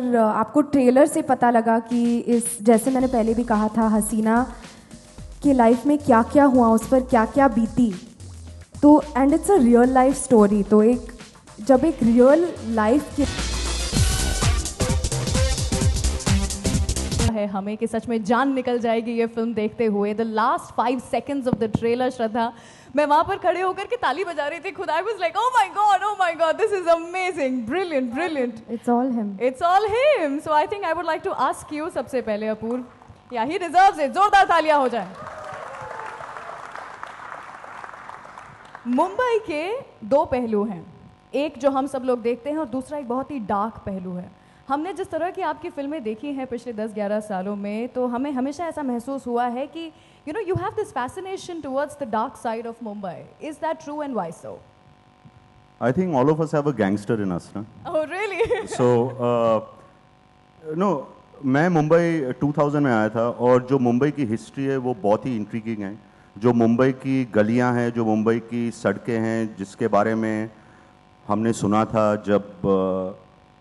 और आपको ट्रेलर से पता लगा कि इस, जैसे मैंने पहले भी कहा था, हसीना के लाइफ में क्या क्या हुआ, उस पर क्या क्या बीती, तो and it's a real life story. तो जब एक रियल लाइफ की है हमें कि सच में जान निकल जाएगी ये फिल्म देखते हुए। The last 5 seconds of the trailer, Shraddha, मैं वहां पर खड़े होकर के ताली बजा रही थी खुद। I was like, oh my god, this is amazing, brilliant. It's all him. So I think I would like to ask you सबसे पहले, अपूर्व, yeah, he deserves it, जोरदार तालियां हो जाए। मुंबई के 2 पहलू हैं, एक जो हम सब लोग देखते हैं और दूसरा एक बहुत ही डार्क पहलू है। हमने जिस तरह की आपकी फिल्में देखी हैं पिछले 10-11 सालों में, तो हमें हमेशा ऐसा महसूस हुआ है कि you have this fascination towards the dark side of Mumbai. Is that true, and why so? I think all of us have a gangster in us, na? Oh, really? So, no, मैं मुंबई 2000 में आया था, और जो मुंबई की history है वो बहुत ही इंट्रीगिंग है। जो मुंबई की गलियां हैं, जो मुंबई की सड़कें हैं, जिसके बारे में हमने सुना था जब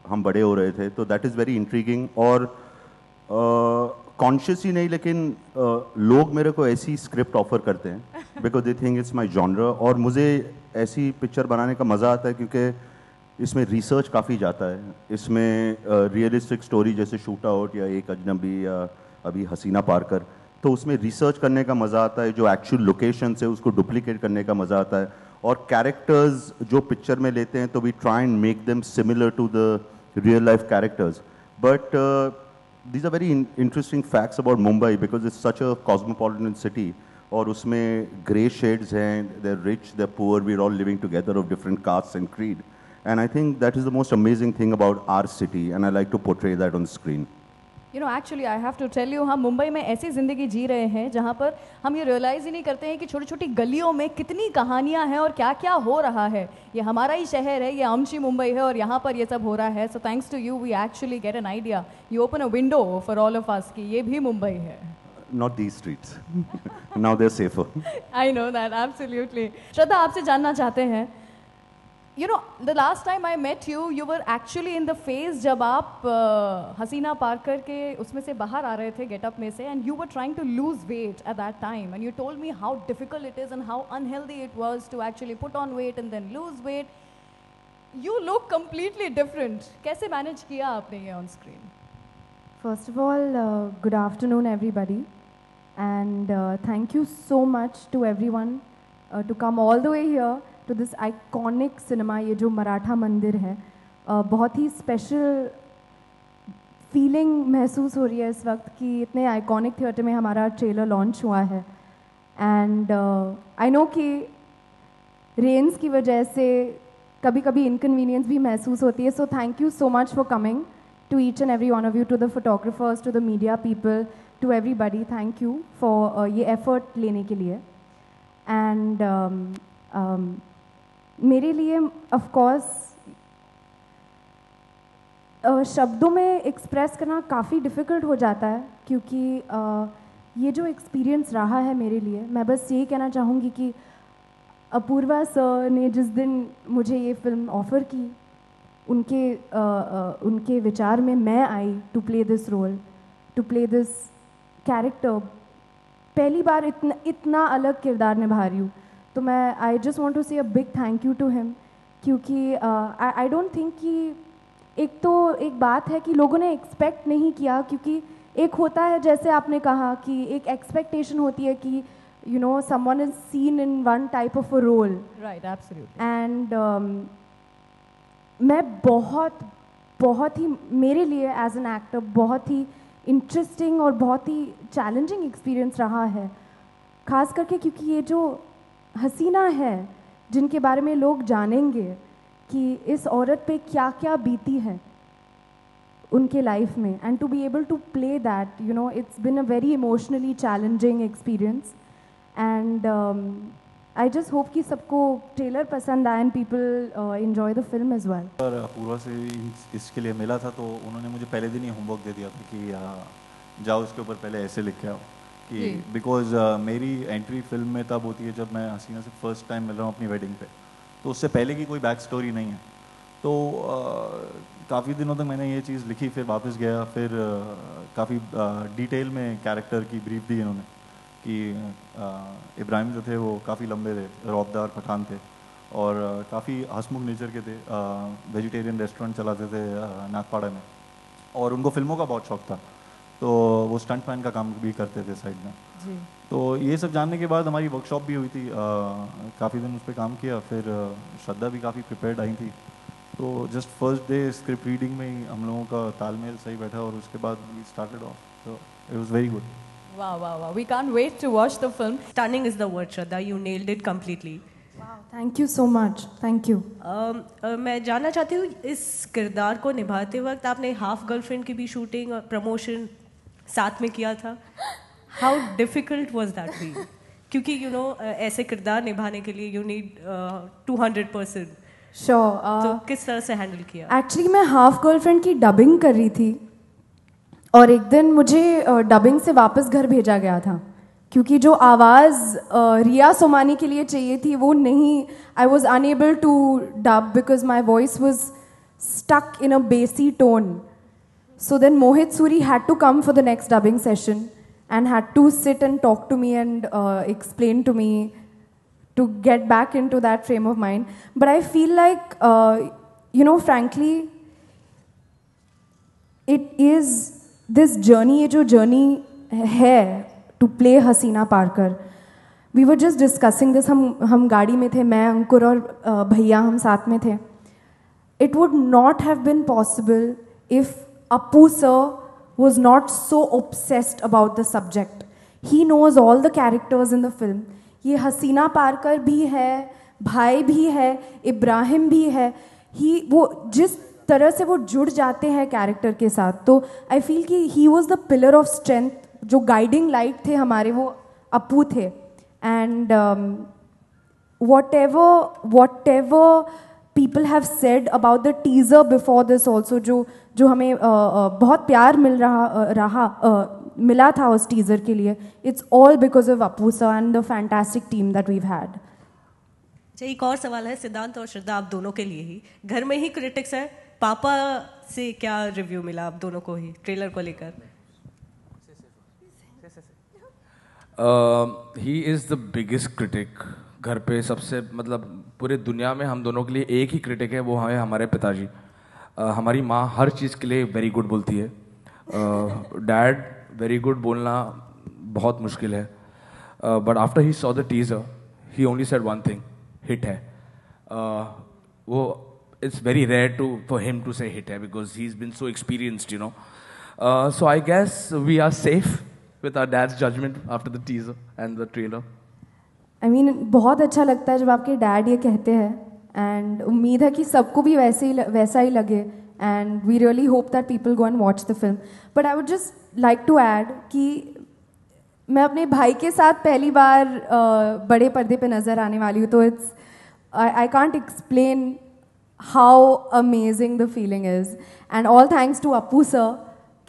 हम बड़े हो रहे थे, तो दैट इज़ वेरी इंट्रीगिंग। और कॉन्शियस ही नहीं, लेकिन लोग मेरे को ऐसी स्क्रिप्ट ऑफर करते हैं because they think it's my genre, और मुझे ऐसी पिक्चर बनाने का मज़ा आता है क्योंकि इसमें रिसर्च काफ़ी जाता है। इसमें रियलिस्टिक स्टोरी जैसे शूट आउट या एक अजनबी या अभी हसीना पारकर, तो उसमें रिसर्च करने का मज़ा आता है। जो एक्चुअल लोकेशन है उसको डुप्लीकेट करने का मज़ा आता है, और कैरेक्टर्स जो पिक्चर में लेते हैं तो we try and make them similar to the real life characters. But these are very interesting facts about Mumbai because it's such a cosmopolitan city, और उसमें grey shades हैं, they're rich, they're poor, we're all living together of different castes and creed, and I think that is the most amazing thing about our city, and I like to portray that on screen. Actually I have to tell you, हम मुंबई में ऐसी ज़िंदगी जी रहे हैं जहाँ पर हम ये रियलाइज़ ही नहीं करते हैं कि छोटी छोटी गलियों में कितनी कहानियाँ हैं और क्या क्या हो रहा है। ये हमारा ही शहर है, ये अमशी मुंबई है, और यहाँ पर ये सब हो रहा है। So thanks to you we actually get an idea, you open a window for all of us कि ये भी मुंबई है। Not these streets. Now they're safer. I know that, absolutely. श्रद्धा, आपसे जानना चाहते हैं, the last time I met you, you were actually in the phase जब आप हसीना पारकर के उसमें से बाहर आ रहे थे गेटअप में से, and you were trying to lose weight at that time, and you told me how difficult it is and how unhealthy it was to actually put on weight and then lose weight. You look completely different. कैसे manage किया आपने ये on screen? First of all, good afternoon everybody, and thank you so much to everyone to come all the way here to this iconic cinema। ये जो मराठा मंदिर है, बहुत ही special feeling महसूस हो रही है इस वक्त कि इतने आइकॉनिक थिएटर में हमारा ट्रेलर लॉन्च हुआ है। एंड आई नो कि रेंज की वजह से कभी कभी इनकन्वीनियंस भी महसूस होती है। So thank you so much for coming, to each and every one of you, to the photographers, to the media people, to everybody, thank you for ये effort लेने के लिए। and मेरे लिए of course शब्दों में एक्सप्रेस करना काफ़ी डिफ़िकल्ट हो जाता है, क्योंकि ये जो एक्सपीरियंस रहा है मेरे लिए, मैं बस यही कहना चाहूँगी कि अपूर्वा सर ने जिस दिन मुझे ये फिल्म ऑफ़र की, उनके विचार में मैं I to play this role, to play this character. पहली बार इतना अलग किरदार निभा रही हूँ, तो मैं I just want to say a big thank you to him, क्योंकि आई डोंट थिंक कि एक बात है कि लोगों ने एक्सपेक्ट नहीं किया, क्योंकि एक होता है जैसे आपने कहा कि एक एक्सपेक्टेशन होती है कि someone is seen in one type of a role, right? Absolutely. and मैं बहुत ही मेरे लिए एज एन एक्टर बहुत ही इंटरेस्टिंग और बहुत ही चैलेंजिंग एक्सपीरियंस रहा है, ख़ास करके क्योंकि ये जो हसीना है जिनके बारे में लोग जानेंगे कि इस औरत पे क्या क्या बीती है उनके लाइफ में, and to be able to play that, it's been a very emotionally challenging experience. And I just hope कि सबको ट्रेलर पसंद आए and people enjoy the film as well. और पूर्वा से इसके लिए मिला था, तो उन्होंने मुझे पहले दिन ही होमवर्क दे दिया था कि जाओ इसके ऊपर पहले ऐसे लिख के आओ, कि बिकॉज मेरी एंट्री फिल्म में तब होती है जब मैं हसीना से फर्स्ट टाइम मिल रहा हूँ अपनी वेडिंग पे, तो उससे पहले की कोई बैक स्टोरी नहीं है। तो काफ़ी दिनों तक मैंने ये चीज़ लिखी, फिर वापस गया, फिर काफ़ी डिटेल में कैरेक्टर की ब्रीफ दी इन्होंने कि इब्राहिम जो थे वो काफ़ी लंबे थे, रौबदार पठान थे और काफ़ी हंसमुख नेचर के थे, वेजिटेरियन रेस्टोरेंट चलाते थे नागपाड़ा में और उनको फिल्मों का बहुत शौक था, तो वो स्टंट मैन का काम भी करते थे साइड में जी। तो ये सब जानने के बाद हमारी वर्कशॉप भी हुई थी, काफ़ी दिन उस पर काम किया, फिर श्रद्धा भी काफ़ी प्रिपेयर्ड आई थी, तो just first day script reading में ही हम लोगों का तालमेल सही बैठा और उसके बाद we started off, so it was very good. Wow, wow, wow. We can't wait to watch the film. Stunning is the word, Shraddha. You nailed it completely. Thank you so much. Thank you. मैं जानना चाहती हूँ इस किरदार को निभाते वक्त आपने हाफ गर्लफ्रेंड की भी शूटिंग और प्रमोशन साथ में किया था. How difficult was that be? क्योंकि यू नो ऐसे किरदार निभाने के लिए यू नीड 200%. Sure. तो किस तरह से हैंडल किया? एक्चुअली मैं हाफ गर्लफ्रेंड की डबिंग कर रही थी और एक दिन मुझे डबिंग से वापस घर भेजा गया था क्योंकि जो आवाज़ रिया सोमानी के लिए चाहिए थी वो नहीं, I was unable to dub because my voice was stuck in a bassy tone. So then Mohit Suri had to come for the next dubbing session and had to sit and talk to me and explain to me to get back into that frame of mind. But I feel like, you know, frankly, it is this journey, ये जो journey है to play Hasina Parkar. We were just discussing this. हम गाड़ी में थे, मैं अंकुर और भैया हम साथ में थे. It would not have been possible if Appu sir was not so obsessed about the subject. He knows all the characters in the film. ये हसीना पारकर भी है, भाई भी है, इब्राहिम भी है. वो जिस तरह से वो जुड़ जाते हैं कैरेक्टर के साथ, तो आई फील कि he was the pillar of strength. जो गाइडिंग लाइट थे हमारे वो अप्पू थे. And whatever people have said about the teaser before this also, जो हमें बहुत प्यार मिला था उस टीज़र के लिए, it's all because of Appu sir and the fantastic team that we've had. अच्छा, एक और सवाल है सिद्धांत और श्रद्धा आप दोनों के लिए ही. घर में ही क्रिटिक्स है, पापा से क्या रिव्यू मिला आप दोनों को ही ट्रेलर को लेकर? He is the biggest critic. घर पे सबसे, मतलब पूरे दुनिया में हम दोनों के लिए एक ही क्रिटिक है, वो है हमारे पिताजी. हमारी माँ हर चीज़ के लिए वेरी गुड बोलती है. डैड वेरी गुड बोलना बहुत मुश्किल है. But after he saw the teaser he only said one thing, hit है. वो it's very rare to for him to say hit है because he is been so experienced, you know. So I guess we are safe with our dad's judgment after the teaser and the trailer. I mean, बहुत अच्छा लगता है जब आपके dad ये कहते हैं एंड उम्मीद है कि सबको भी वैसा ही लगे and we really hope that people go and watch the film. But I would just like to add कि मैं अपने भाई के साथ पहली बार बड़े पर्दे पे नज़र आने वाली हूँ, तो it's I can't explain how amazing the feeling is. And all thanks to Appu sir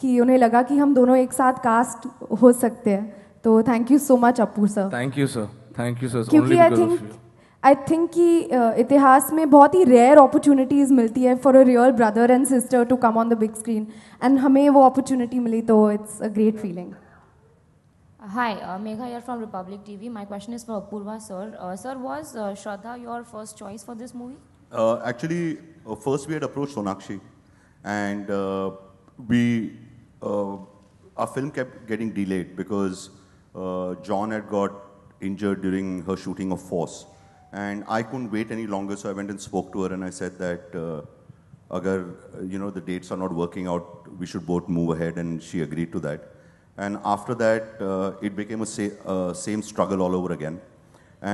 कि उन्हें लगा कि हम दोनों एक साथ कास्ट हो सकते हैं. तो thank you so much Appu sir. Thank you sir, thank you sir. क्योंकि आई थिंक कि इतिहास में बहुत ही रेयर अपॉर्चुनिटीज़ मिलती है for a real brother and sister to come on the big screen and हमें वो अपॉर्चुनिटी मिली, तो it's a great feeling. Hi, Megha here from Republic TV. My question is for Apurva sir. Sir, was Shraddha your first choice for this movie? Actually, first we had approached Sonakshi and our film kept getting delayed because John had got injured during her shooting of Force, and I couldn't wait any longer. So I went and spoke to her, and I said that, agar the dates are not working out, we should both move ahead, and she agreed to that. And after that, it became a same struggle all over again.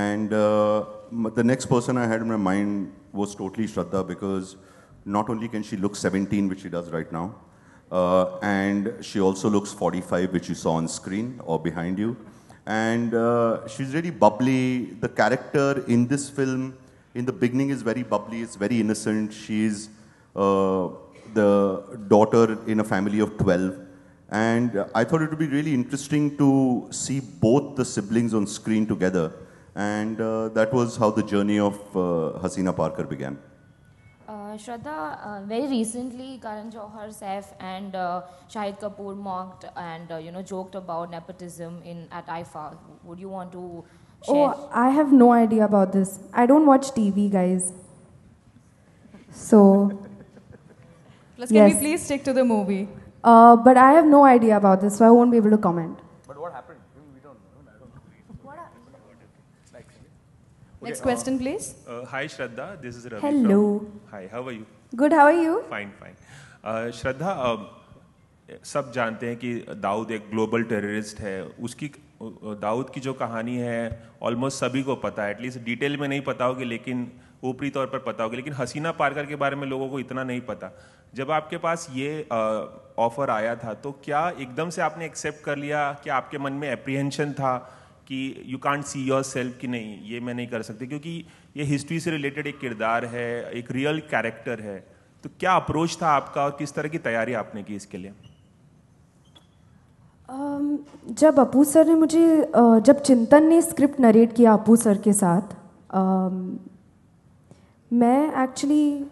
And the next person I had in my mind was totally Shraddha, because not only can she look 17, which she does right now. And she also looks 45, which you saw on screen or behind you. And she's really bubbly. The character in this film, in the beginning, is very bubbly. It's very innocent. She's the daughter in a family of 12. And I thought it would be really interesting to see both the siblings on screen together. And that was how the journey of Hasina Parkar began. Shraddha, very recently, Karan Johar, Saif, and Shahid Kapoor mocked and joked about nepotism at IFA. Would you want to share? Oh, I have no idea about this. I don't watch TV, guys. So, Plus, can we please stick to the movie? but I have no idea about this, so I won't be able to comment. But what happened? We don't know. I don't know. Next question, please. Hi Shraddha, this is Ravi. Hello. Hi, how are you? Good, how are you? Fine. श्रद्धा, सब जानते हैं कि दाऊद एक global terrorist है. उसकी दाऊद की जो कहानी है ऑलमोस्ट सभी को पता है, एटलीस्ट डिटेल में नहीं पता होगी लेकिन ऊपरी तौर पर पता होगी. लेकिन हसीना पारकर के बारे में लोगों को इतना नहीं पता. जब आपके पास ये ऑफर आया था तो क्या एकदम से आपने एक्सेप्ट कर लिया? क्या आपके मन में एप्रीहेंशन था कि you can't see your self कि नहीं ये मैं नहीं कर सकती, क्योंकि ये हिस्ट्री से रिलेटेड एक किरदार है, एक रियल कैरेक्टर है, तो क्या अप्रोच था आपका और किस तरह की तैयारी आपने की इसके लिए? जब अपू सर ने मुझे जब चिंतन ने स्क्रिप्ट नरेट किया अपू सर के साथ, मैं एक्चुअली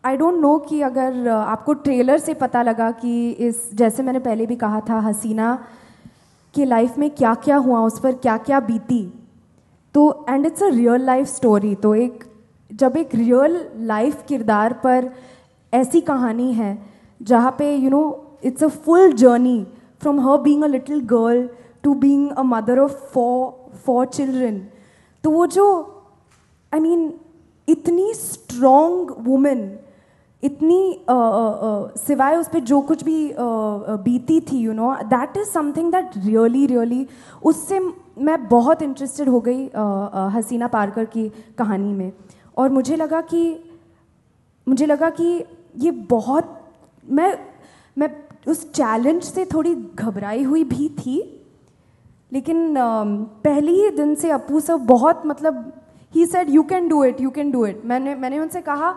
आई डोंट नो कि अगर आपको ट्रेलर से पता लगा कि इस, जैसे मैंने पहले भी कहा था, हसीना कि लाइफ में क्या क्या हुआ, उस पर क्या क्या बीती, तो and it's a real life story. तो जब एक रियल लाइफ किरदार पर ऐसी कहानी है जहाँ पे it's a full journey from her being a little girl to being a mother of four children, तो वो जो आई मीन इतनी स्ट्रॉन्ग वुमेन, इतनी सिवाय उस पर जो कुछ भी बीती थी, that is something that really उससे मैं बहुत इंटरेस्टेड हो गई हसीना पारकर की कहानी में. और मुझे लगा कि ये बहुत, मैं उस चैलेंज से थोड़ी घबराई हुई भी थी, लेकिन पहले ही दिन से अपू सर बहुत he said you can do it. मैंने उनसे कहा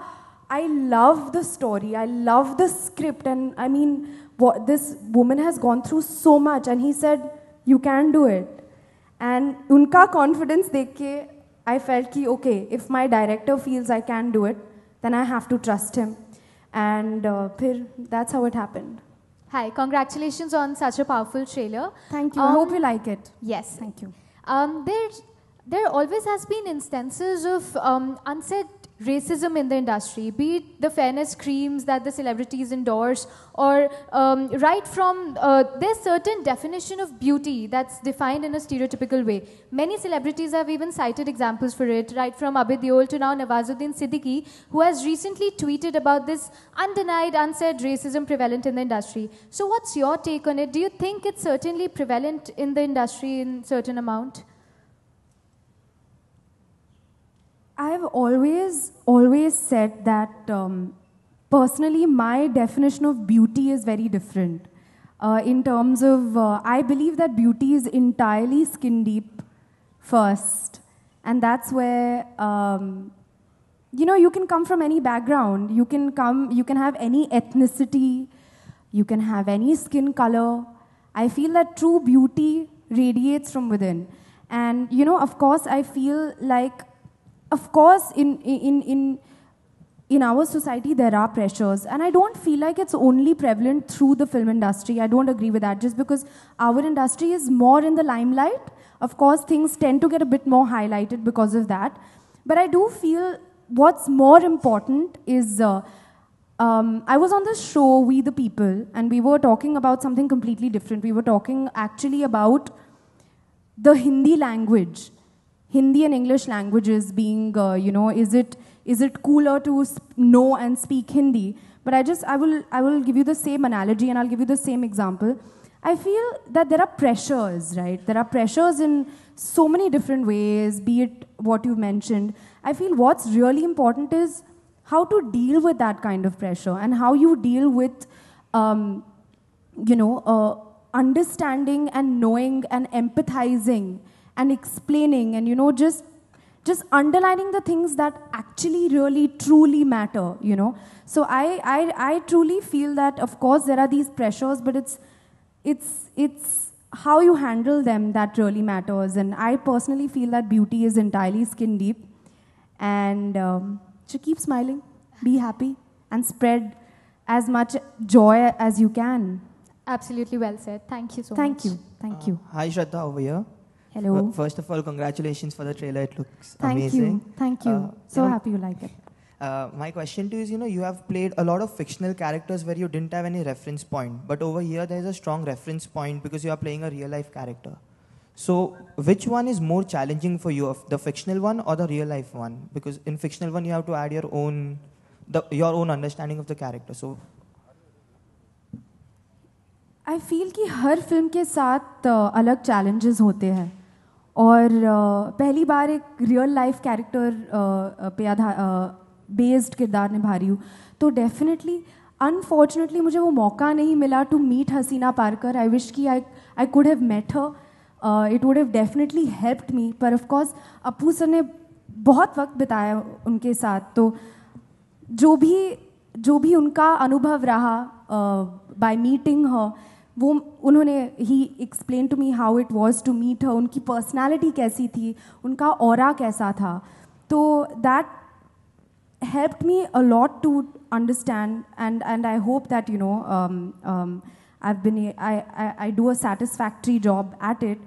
I love the story, I love the script, and I mean, this woman has gone through so much, and he said, you can do it. And unka confidence dekh ke, I felt ki, okay, if my director feels I can do it, then I have to trust him. And that's how it happened. Hi, congratulations on such a powerful trailer. Thank you, I hope you like it. Yes. Thank you. There always has been instances of unsaid racism in the industry, be it the fairness creams that the celebrities endorse, or right from there's certain definition of beauty that's defined in a stereotypical way. Many celebrities have even cited examples for it, right from Abid Deol to now Nawazuddin Siddiqui, who has recently tweeted about this undenied, unsaid racism prevalent in the industry. So what's your take on it? Do you think it's certainly prevalent in the industry in certain amount? I've always said that personally my definition of beauty is very different. In terms of, I believe that beauty is entirely skin deep first. And that's where, you can come from any background. You can have any ethnicity. You can have any skin color. I feel that true beauty radiates from within. And, of course, I feel like, of course, in our society, there are pressures. And I don't feel like it's only prevalent through the film industry. I don't agree with that. Just because our industry is more in the limelight, of course, things tend to get a bit more highlighted because of that. But I do feel what's more important is, I was on this show, We the People, and we were talking about something completely different. We were talking actually about the Hindi language. Hindi and English languages being, is it cooler to know and speak Hindi? But I will give you the same analogy and I'll give you the same example. I feel that there are pressures, right? There are pressures in so many different ways, be it what you mentioned. I feel what's really important is how to deal with that kind of pressure and how you deal with, understanding and knowing and empathizing and explaining and, just underlining the things that actually really truly matter, So I truly feel that, of course, there are these pressures, but it's how you handle them that really matters. And I personally feel that beauty is entirely skin deep. And so keep smiling, be happy, and spread as much joy as you can. Absolutely well said. Thank you so Thank much. you. Thank you. Hi, Shraddha, over here. Hello. First of all, congratulations for the trailer. It looks Thank amazing. you. Thank you. So happy you like it. My question to you is, you have played a lot of fictional characters where you didn't have any reference point, but over here there is a strong reference point because you are playing a real life character. So which one is more challenging for you, the fictional one or the real life one? Because in fictional one you have to add your own understanding of the character. So I feel कि हर film के साथ अलग challenges होते हैं और पहली बार एक real life character पे based किरदार निभा रही हूँ तो definitely unfortunately मुझे वो मौका नहीं मिला to meet Haseena Parkar. I wish कि I could have met her. It would have definitely helped me. पर of course अप्पू सर ने बहुत वक्त बिताया उनके साथ तो जो भी उनका अनुभव रहा by meeting her वो उन्होंने he explained to me how it was to meet her. उनकी personality कैसी थी, उनका aura कैसा था. तो that helped me a lot to understand and I hope that I do a satisfactory job at it.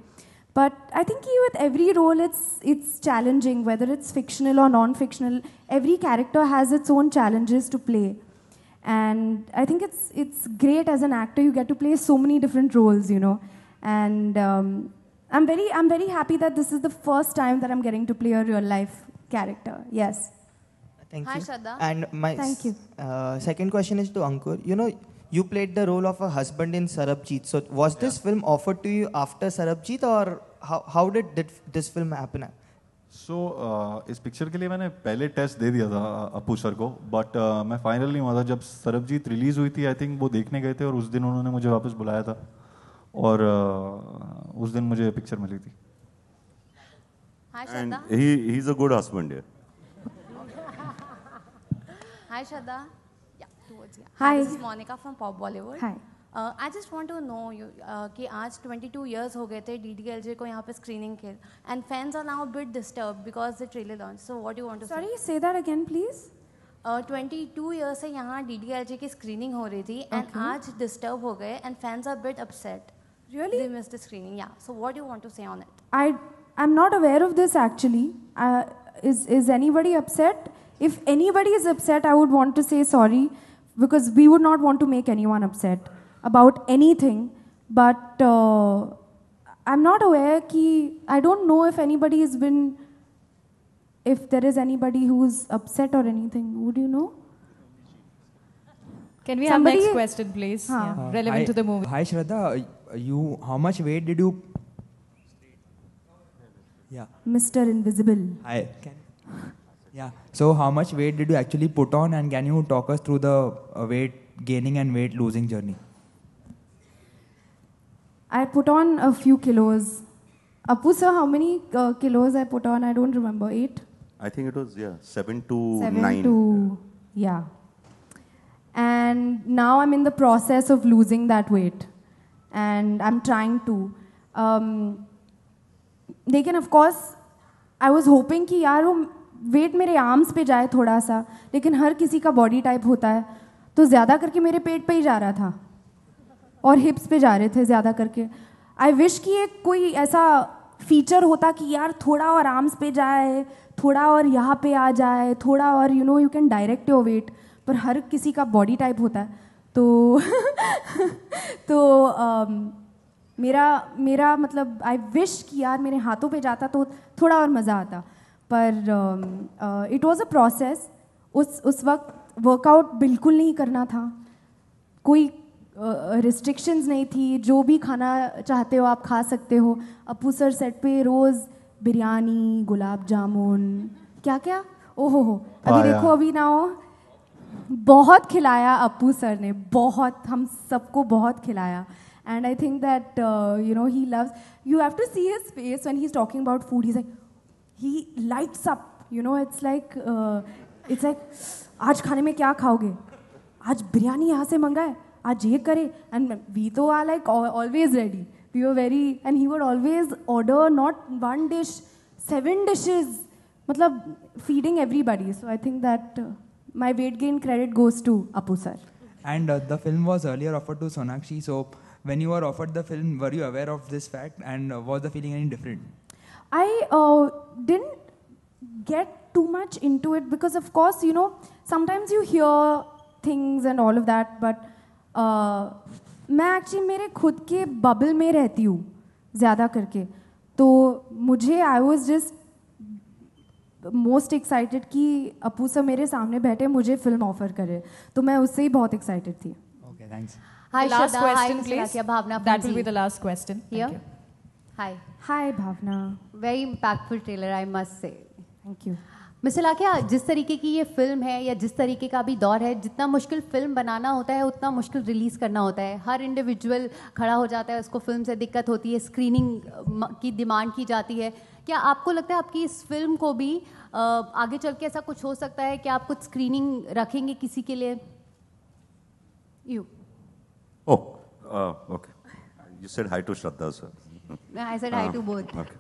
But I think with every role it's challenging, whether it's fictional or non-fictional. Every character has its own challenges to play. And I think it's great as an actor, you get to play so many different roles, And I'm very happy that this is the first time that I'm getting to play a real life character. Yes. Thank Hi, you. Shraddha. And my Thank you. Second question is to Ankur. You played the role of a husband in Sarabjit. So was this film offered to you after Sarabjit or how did this film happen? So इस picture के लिए मैंने पहले test दे दिया था Appu sir को but मैं final नहीं हुआ था. जब सरबजीत रिलीज हुई थी आई थिंक वो देखने गए थे और उस दिन उन्होंने मुझे वापस बुलाया था और उस दिन मुझे पिक्चर मिली थी. Hi, And Shraddha. he's a good husband here. Hi, Shraddha. Yeah, towards you. Hi. This is Monica from Pop Bollywood. Hi. I just want to know you कि आज 22 years हो गए थे DDLJ को यहाँ पे screening के and fans are now a bit disturbed because the trailer launched. So what do you want to Sorry, say that again, please. 22 years से यहाँ DDLJ की screening हो रही थी and आज disturb हो गए and fans are a bit upset. Really? They missed the screening. Yeah. So what do you want to say on it? I'm not aware of this actually. Is anybody upset? If anybody is upset, I would want to say sorry because we would not want to make anyone upset about anything. But I'm not aware I don't know if anybody has been, if there is anybody who's upset or anything. Would you know? Can we Somebody- have next question, please? Yeah, relevant to the movie. Hi Shraddha, how much weight did you? Yeah. Mr. Invisible. Hi. Yeah. So how much weight did you actually put on, and can you talk us through the weight gaining and weight losing journey? I put on a few kilos. Appu sir, how many kilos I put on? I don't remember. 8? I think it was 7 to 7 9. to, yeah. And now I'm in the process of losing that weight. And I'm trying to. लेकिन of course, I was hoping कि यार वो wait मेरे arms पे जाए थोड़ा सा, लेकिन हर किसी का बॉडी टाइप होता है, तो ज़्यादा करके मेरे पेट पे ही जा रहा था और हिप्स पे जा रहे थे ज़्यादा करके. आई विश कि एक कोई ऐसा फीचर होता कि यार थोड़ा और आर्म्स पे जाए, थोड़ा और यहाँ पे आ जाए, थोड़ा और you can direct your weight, पर हर किसी का बॉडी टाइप होता है. तो मेरा मतलब आई विश कि यार मेरे हाथों पे जाता तो थोड़ा और मज़ा आता, पर इट वाज अ प्रोसेस. उस वक्त वर्कआउट बिल्कुल नहीं करना था, कोई रिस्ट्रिक्शंस नहीं थी, जो भी खाना चाहते हो आप खा सकते हो. अप्पू सर सेट पे रोज़ बिरयानी, गुलाब जामुन, क्या क्या, ओहो अभी देखो अभी ना हो, बहुत खिलाया अप्पू सर ने, बहुत, हम सबको बहुत खिलाया. And I think that, he loves, you have to see his face when he's talking about food. He's like, he lights up, it's like, आज खाने में क्या खाओगे? आज बिरयानी यहाँ से मंगाए, आज ये करे. And we तो are like always ready. We were very, and he would always order not one dish, 7 dishes, मतलब feeding everybody. So I think that my weight gain credit goes to Apu sir. And the film was earlier offered to Sonakshi. So when you were offered the film, were you aware of this fact? And was the feeling any different? I didn't get too much into it because, of course, you know, sometimes you hear things and all of that, but मैं actually मेरे खुद के bubble में रहती हूँ ज़्यादा करके, तो मुझे I was just most excited कि अपू सर मेरे सामने बैठे मुझे फिल्म ऑफर करे, तो मैं उससे ही बहुत excited थी. Okay, thanks. Hi, Last Shraddha. question, Hi, please. Mr. Lakia. Bhavna. That will Punji. be the last question. Here. Thank you. Hi. Hi, Bhavna. Very impactful trailer, I must say. Thank you. Mister Lakhia, जिस तरीके की ये film है या जिस तरीके का भी दौर है, जितना मुश्किल फिल्म बनाना होता है उतना मुश्किल रिलीज़ करना होता है. हर इंडिविजुअल खड़ा हो जाता है, उसको फिल्म से दिक्कत होती है, स्क्रीनिंग की डिमांड की जाती है. क्या आपको लगता है आपकी इस फिल्म को भी आगे चल के ऐसा कुछ हो सकता है कि आप कुछ स्क्रीनिंग रखेंगे किसी के लिए? You. Oh, okay. You said hi to Shraddha, sir. I said hi to both. Okay.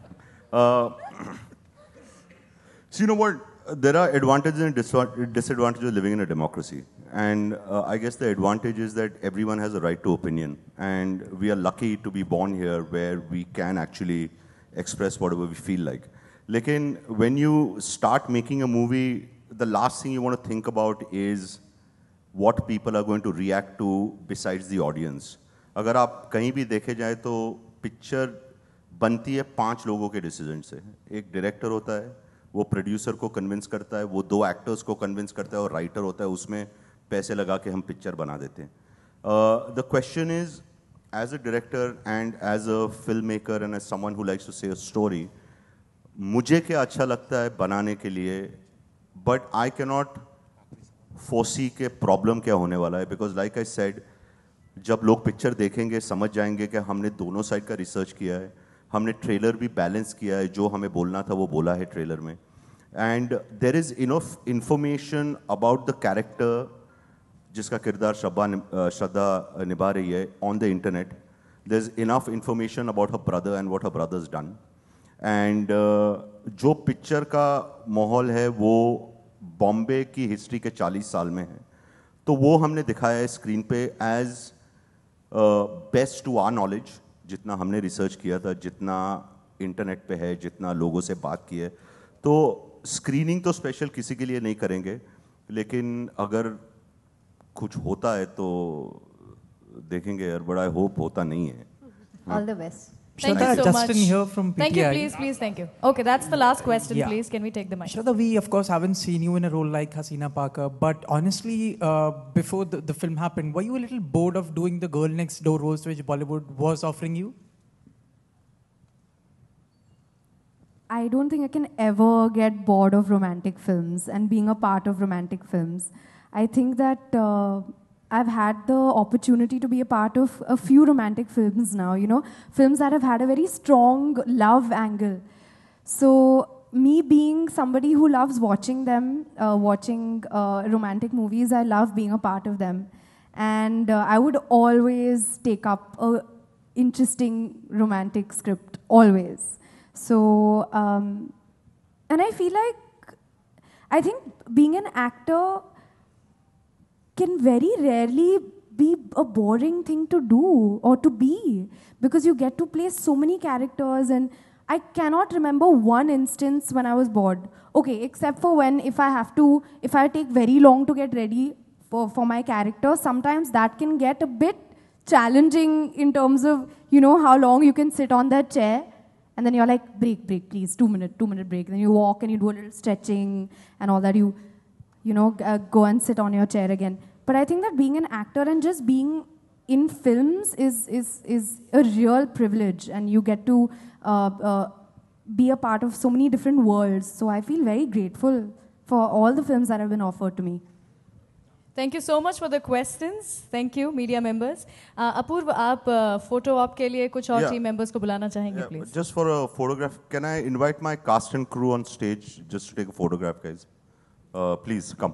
So you know what? There are advantages and disadvantages of living in a democracy. And I guess the advantage is that everyone has a right to opinion. And we are lucky to be born here where we can actually express whatever we feel like. Lekin, when you start making a movie, the last thing you want to think about is what people are going to react to besides the audience. अगर आप कहीं भी देखे जाए तो picture बनती है 5 लोगों के डिसीजन से. एक डायरेक्टर होता है, वो प्रोड्यूसर को कन्विंस करता है, वो 2 एक्टर्स को कन्विंस करता है और राइटर होता है, उसमें पैसे लगा के हम पिक्चर बना देते हैं. The question is, as a director and as a film maker and as someone who likes to say a story, मुझे क्या अच्छा लगता है बनाने के लिए, बट आई कैन नॉट फोर्सी के प्रॉब्लम क्या होने वाला है. बिकॉज लाइक आई सेड, जब लोग पिक्चर देखेंगे समझ जाएंगे कि हमने दोनों साइड का रिसर्च किया है, हमने ट्रेलर भी बैलेंस किया है, जो हमें बोलना था वो बोला है ट्रेलर में. And there is enough information about the character जिसका किरदार श्रद्धा निभा रही है on the internet. There is enough information about her brother and what her brothers done. And जो पिक्चर का माहौल है वो बॉम्बे की हिस्ट्री के 40 साल में है, तो वो हमने दिखाया है स्क्रीन पे as best to our knowledge. जितना हमने रिसर्च किया था, जितना इंटरनेट पे है, जितना लोगों से बात की है, तो स्क्रीनिंग तो स्पेशल किसी के लिए नहीं करेंगे, लेकिन अगर कुछ होता है तो देखेंगे यार, बड़ा होप होता नहीं है. All the best. Thank you so Justin much. here from PTI. Thank you, please, thank you. Okay, that's the last question, Yeah. please. Can we take the mic? Shraddha, we of course haven't seen you in a role like Hasina Parker, but honestly, before the film happened, were you a little bored of doing the girl next door roles which Bollywood was offering you? I don't think I can ever get bored of romantic films and being a part of romantic films. I think that I've had the opportunity to be a part of a few romantic films now, you know, films that have had a very strong love angle. So me being somebody who loves watching them, watching romantic movies, I love being a part of them. And I would always take up a interesting romantic script, always. So, and I feel like, I think being an actor can very rarely be a boring thing to do or to be, because you get to play so many characters, and I cannot remember one instance when I was bored. Okay, except for when if I take very long to get ready for my character, sometimes that can get a bit challenging in terms of, you know, how long you can sit on that chair. And then you're like, break, please, 2 minute break. Then you walk and you do a little stretching and all that. You know, go and sit on your chair again. But I think that being an actor and just being in films is a real privilege, and you get to be a part of so many different worlds. So I feel very grateful for all the films that have been offered to me. Thank you so much for the questions. Thank you, media members. Apurv, आप photo op के लिए कुछ और team members को बुलाना चाहेंगे, please? Just for a photograph, can I invite my cast and crew on stage just to take a photograph, guys? Please come.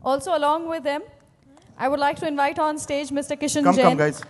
Also, along with them, I would like to invite on stage Mr. Kishan Come, Jain. guys.